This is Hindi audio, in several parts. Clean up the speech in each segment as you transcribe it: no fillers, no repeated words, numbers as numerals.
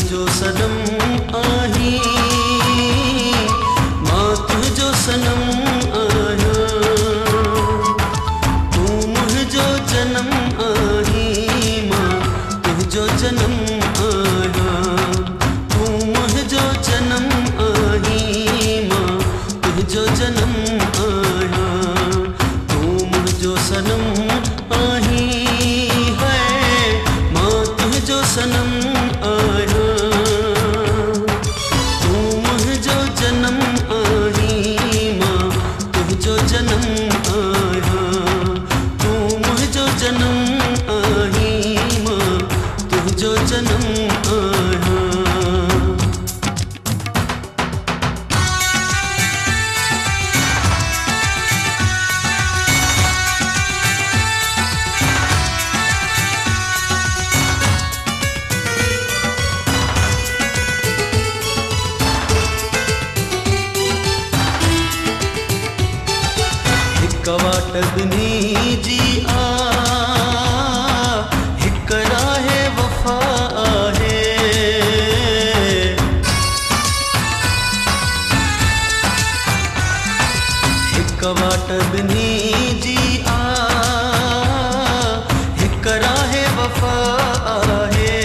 जो सनम आही मां तुझो सनम आया तू मुझो जन्म आही मां तुझो जन्म आया तू मुझो जन्म आही मां तुझो जन्म आया तू मुझो सनम आही है मां तुझो सनम आया तू मुझो जन्म आही मां तुझो जन्म आया तू मुझो जन्म आही मां तुझो जन्म आया। वाटदनी जी आ हिक राहे वफा आहे हिक वाटदनी जी आ हिक राहे वफा आहे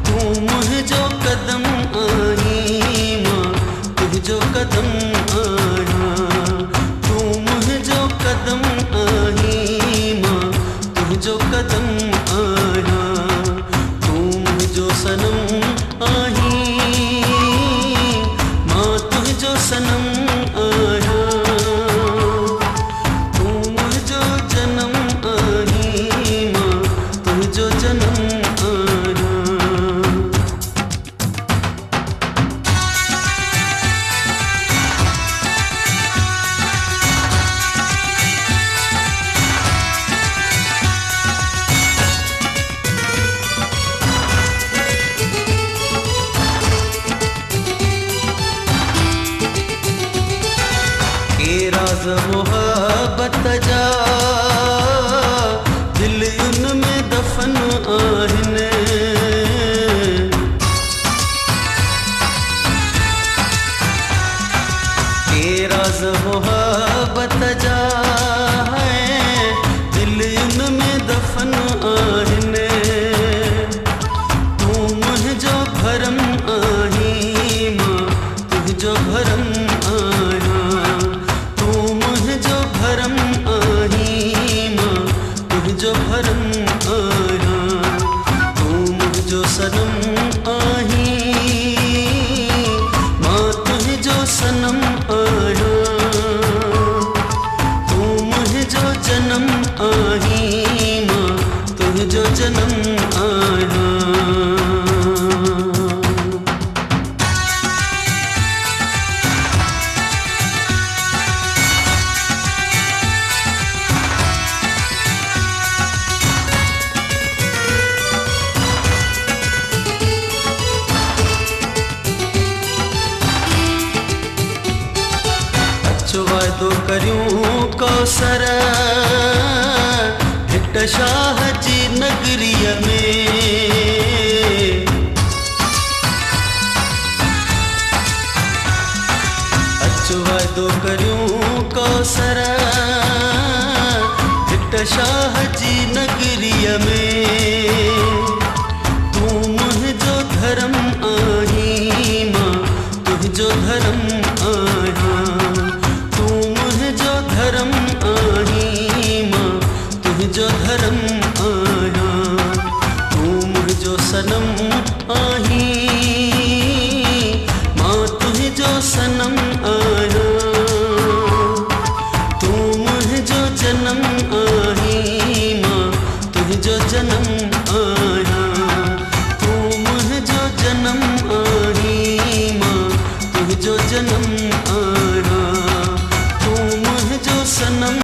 तू मुझो कदम आही मां तुझो कदम आया कदम आही मां तुझो कदम आया तू मुझो सनम आही मां तुझो सनम आया तू मुझो जन्म आही मां तुझो जन्म आया। राज मोहब्बत जा दिल उनमें दफन आहिनि राज मोहब्बत जा दिल उनमें दफन आहिनि तू मुझो भरम आही मां तुझो भरम आया भरम आही मां तुझो भरम आया तू मुझो सनम आही मां तुझो सनम आया तू मुझो जन्म आही मां तुझो जन्म आया। वादो करियूं कौसर हिट शाह जी नगरीअ में अचो वादो करियूं कौसर हिट शाह जी नगरीअ में तू मुझो धर्म आही मां तुझो धर्म आया धर्म आही मां तुझो धर्म आया तू मुझो सनम आही मां तुझो सनम आया तू मुझो जन्म आही मां तुझो जन्म आया तू मुझो जन्म आही मां तुझो जन्म आया।